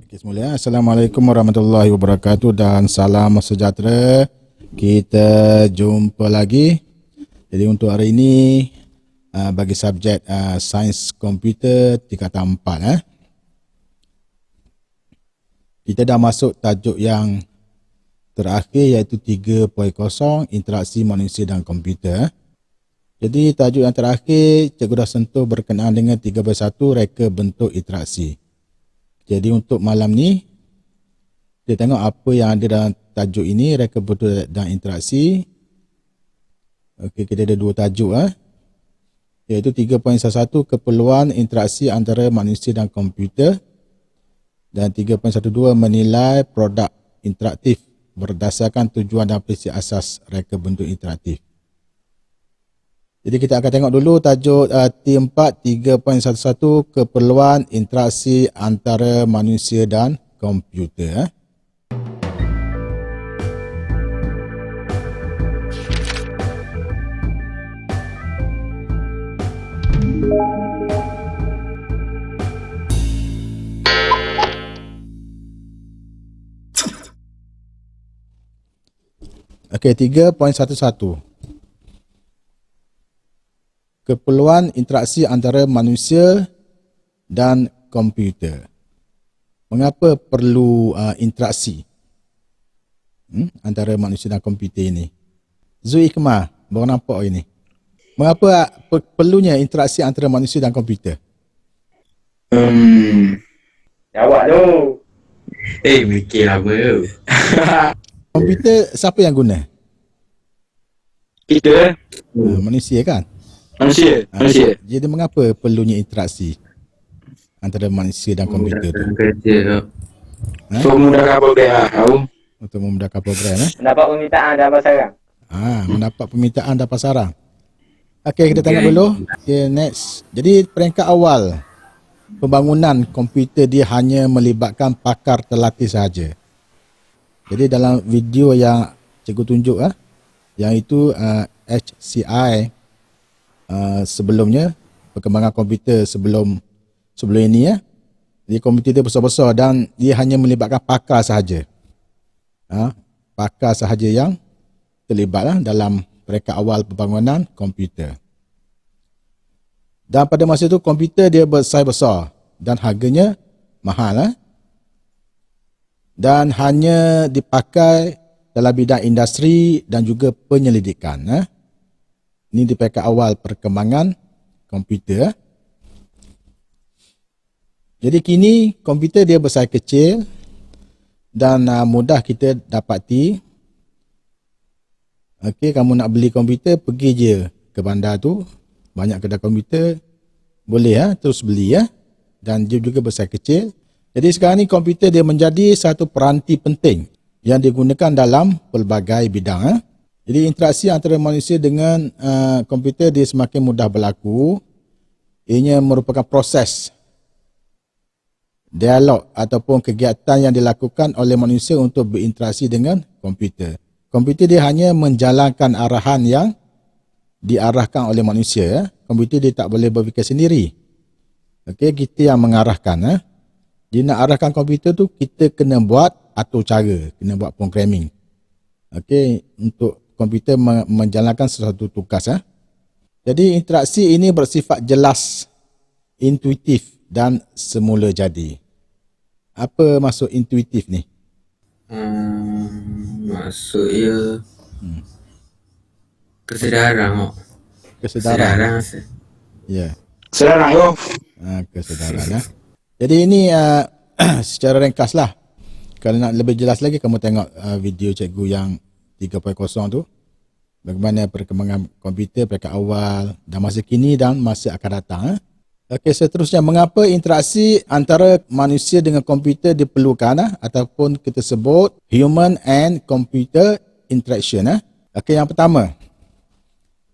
Okay, semula. Assalamualaikum warahmatullahi wabarakatuh dan salam sejahtera. Kita jumpa lagi. Jadi untuk hari ini bagi subjek sains komputer tingkatan 4 kita dah masuk tajuk yang terakhir iaitu 3.0 interaksi manusia dan komputer. Jadi tajuk yang terakhir cikgu dah sentuh berkenaan dengan 3.1 reka bentuk interaksi. Jadi untuk malam ni kita tengok apa yang ada dalam tajuk ini, reka bentuk dan interaksi. Okey, kita ada dua tajuk iaitu 3.11 keperluan interaksi antara manusia dan komputer dan 3.12 menilai produk interaktif berdasarkan tujuan dan prinsip asas reka bentuk interaktif. Jadi kita akan tengok dulu tajuk T4 3.11 keperluan interaksi antara manusia dan komputer. Okey, 3.11 keperluan interaksi antara manusia dan komputer. Mengapa perlu interaksi antara manusia dan komputer ini? Zul Hikmah, baru nampak ini. Mengapa perlunya interaksi antara manusia dan komputer? Jawab tu. Mikir lama. Komputer siapa yang guna? Kita Manusia kan? manusia. Jadi mengapa perlunya interaksi antara manusia dan komputer tu? Kerja tu. Untuk memudahkan program tahu. Untuk memudahkan program Dapat permintaan dapat sarang. mendapat permintaan dan pasaran. Okey, kita tengok dulu. Okay, next. Jadi peringkat awal pembangunan komputer dia hanya melibatkan pakar terlatih sahaja. Jadi dalam video yang cikgu tunjuk yang itu HCI sebelumnya, perkembangan komputer sebelum ini jadi komputer dia besar-besar dan dia hanya melibatkan pakar sahaja. Pakar sahaja yang terlibat dalam peringkat awal pembangunan komputer. Dan pada masa itu komputer dia besar dan harganya mahal dan hanya dipakai dalam bidang industri dan juga penyelidikan. Ini di peringkat awal perkembangan komputer. Jadi kini komputer dia besar kecil dan mudah kita dapati. Okey, kamu nak beli komputer, pergi je ke bandar tu. Banyak kedai komputer, boleh terus beli dan dia juga besar kecil. Jadi sekarang ni komputer dia menjadi satu peranti penting yang digunakan dalam pelbagai bidang. Jadi interaksi antara manusia dengan komputer dia semakin mudah berlaku. Ianya merupakan proses dialog ataupun kegiatan yang dilakukan oleh manusia untuk berinteraksi dengan komputer. Komputer dia hanya menjalankan arahan yang diarahkan oleh manusia. Komputer dia tak boleh berfikir sendiri. Okey, kita yang mengarahkan. Dia nak arahkan komputer tu, kita kena buat atur cara, kena buat programming. Okey, untuk komputer menjalankan sesuatu tugas. Jadi interaksi ini bersifat jelas, intuitif dan semula jadi. Apa maksud intuitif ni? Maksudnya kesedaran. Kesedaran. Ya. Sarang yo. Kesedaran. Jadi ini secara ringkas lah. Kalau nak lebih jelas lagi, kamu tengok video cikgu yang 3.0 tu. Bagaimana perkembangan komputer peringkat awal dan masa kini dan masa akan datang. Okey, seterusnya, mengapa interaksi antara manusia dengan komputer diperlukan ataupun kita sebut human and computer interaction. Okey, yang pertama.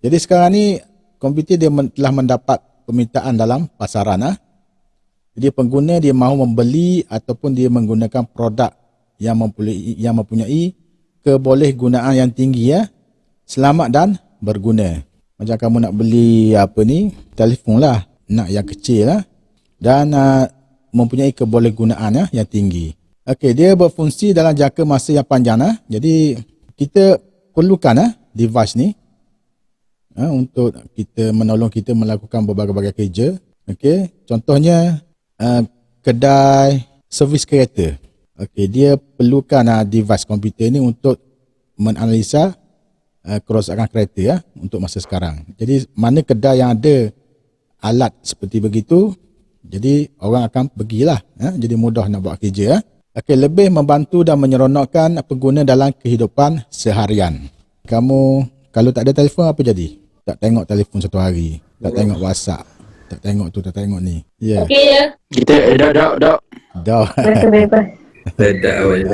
Jadi sekarang ni komputer dia telah mendapat permintaan dalam pasaran. Jadi pengguna dia mahu membeli ataupun dia menggunakan produk yang mempunyai kebolehgunaan yang tinggi selamat dan berguna. Macam kamu nak beli telefon lah, nak yang kecil dan mempunyai kebolehgunaan yang tinggi. Okey, dia berfungsi dalam jangka masa yang panjang. Jadi kita perlukan device ni untuk kita menolong kita melakukan berbagai-bagai kerja. Okey, contohnya kedai servis kereta. Okey, dia perlukan device komputer ni untuk menganalisa kerosakan kereta untuk masa sekarang. Jadi mana kedai yang ada alat seperti begitu, jadi orang akan pergilah, jadi mudah nak buat kerja. Okey, lebih membantu dan menyeronokkan pengguna dalam kehidupan seharian. Kamu kalau tak ada telefon apa jadi? Tak tengok telefon satu hari, tak tengok WhatsApp, tak tengok tu, tak tengok ni. Ya. Okey je. Kita dak. Dah. Bebas. Tak awal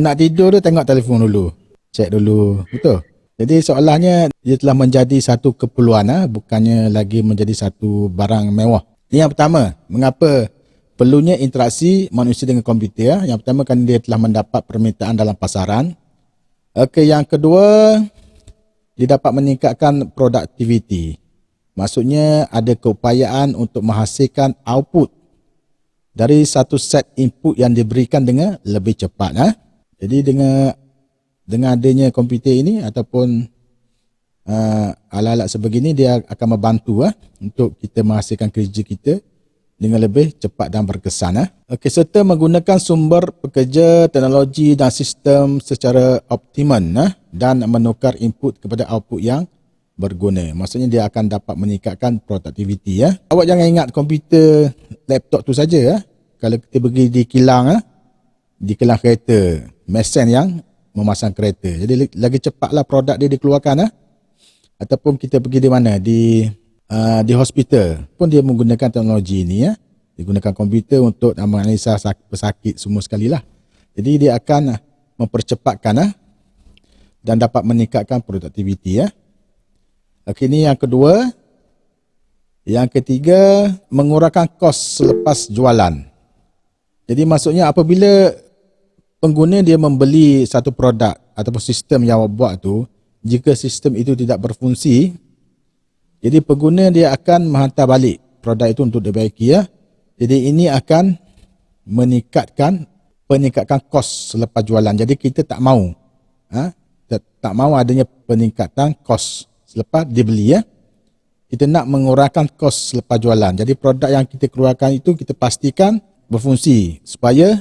Nak tidur tu tengok telefon dulu. Cek dulu. Betul? Jadi seolahnya dia telah menjadi satu keperluan, bukannya lagi menjadi satu barang mewah. Ini yang pertama, mengapa perlunya interaksi manusia dengan komputer. Yang pertama kan dia telah mendapat permintaan dalam pasaran. Okey, yang kedua, dia dapat meningkatkan produktiviti. Maksudnya ada keupayaan untuk menghasilkan output dari satu set input yang diberikan dengan lebih cepat. Jadi dengan adanya komputer ini ataupun alat-alat sebegini, dia akan membantu untuk kita menghasilkan kerja kita dengan lebih cepat dan berkesan. Okey, serta menggunakan sumber pekerja, teknologi dan sistem secara optimum dan menukar input kepada output yang berguna. Maksudnya dia akan dapat meningkatkan produktiviti. Awak jangan ingat komputer laptop tu saja. Kalau kita pergi di kilang kereta, mesin yang memasang kereta. Jadi lagi cepatlah produk dia dikeluarkan. Ataupun kita pergi di mana? Di hospital pun dia menggunakan teknologi ini. Dia gunakan komputer untuk menganalisa pesakit semua sekali lah. Jadi dia akan mempercepatkan dan dapat meningkatkan produktiviti. Okey, ini yang kedua. Yang ketiga, mengurangkan kos selepas jualan. Jadi maksudnya apabila pengguna dia membeli satu produk ataupun sistem yang awak buat tu, jika sistem itu tidak berfungsi, jadi pengguna dia akan menghantar balik produk itu untuk diperbaiki. Jadi ini akan meningkatkan kos selepas jualan. Jadi kita tak mahu tak mahu adanya peningkatan kos selepas dibeli. Kita nak mengurangkan kos selepas jualan. Jadi produk yang kita keluarkan itu kita pastikan berfungsi supaya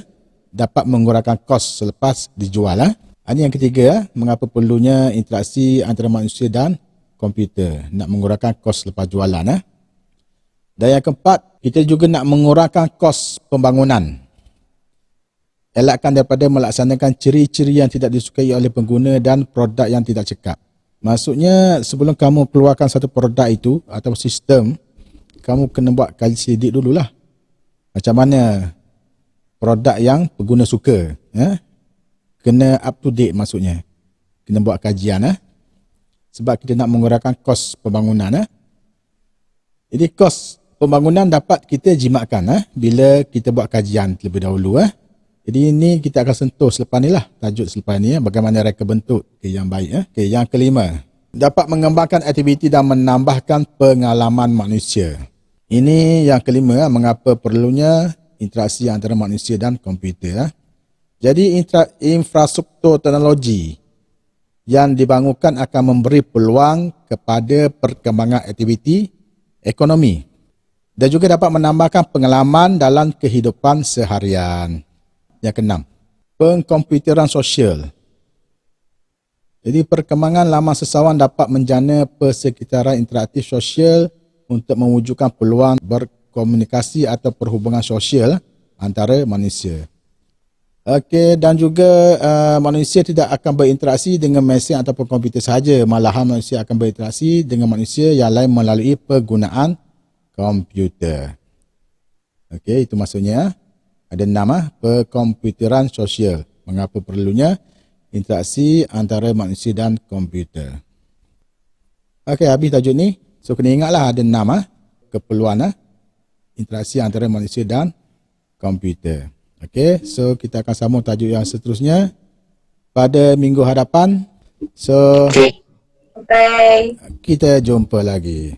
dapat mengurangkan kos selepas dijual. Ini yang ketiga, mengapa perlunya interaksi antara manusia dan komputer, nak mengurangkan kos selepas jualan. Dan yang keempat, kita juga nak mengurangkan kos pembangunan. Elakkan daripada melaksanakan ciri-ciri yang tidak disukai oleh pengguna dan produk yang tidak cekap. Maksudnya sebelum kamu keluarkan satu produk itu atau sistem, kamu kena buat kaji sidik dululah. Macam mana produk yang pengguna suka. Kena up to date maksudnya. Kena buat kajian. Sebab kita nak mengurangkan kos pembangunan. Jadi kos pembangunan dapat kita jimatkan bila kita buat kajian terlebih dahulu. Jadi ini kita akan sentuh selepas ni lah. Tajuk selepas ni, bagaimana reka bentuk yang baik. Yang kelima, dapat mengembangkan aktiviti dan menambahkan pengalaman manusia. Ini yang kelima, mengapa perlunya interaksi antara manusia dan komputer. Jadi infrastruktur teknologi yang dibangunkan akan memberi peluang kepada perkembangan aktiviti ekonomi dan juga dapat menambahkan pengalaman dalam kehidupan seharian. Yang keenam, pengkomputeran sosial. Jadi perkembangan laman sesawan dapat menjana persekitaran interaktif sosial untuk mewujudkan peluang berkomunikasi atau perhubungan sosial antara manusia. Okey, dan juga manusia tidak akan berinteraksi dengan mesin ataupun komputer sahaja, malahan manusia akan berinteraksi dengan manusia yang lain melalui penggunaan komputer. Okey, itu maksudnya ada 6 perkomputeran sosial. Mengapa perlunya interaksi antara manusia dan komputer. Okey, habis tajuk ni. So kena ingatlah ada 6 keperluan interaksi antara manusia dan komputer. Okey, so kita akan sambung tajuk yang seterusnya pada minggu hadapan. So Okey. Okay. kita jumpa lagi.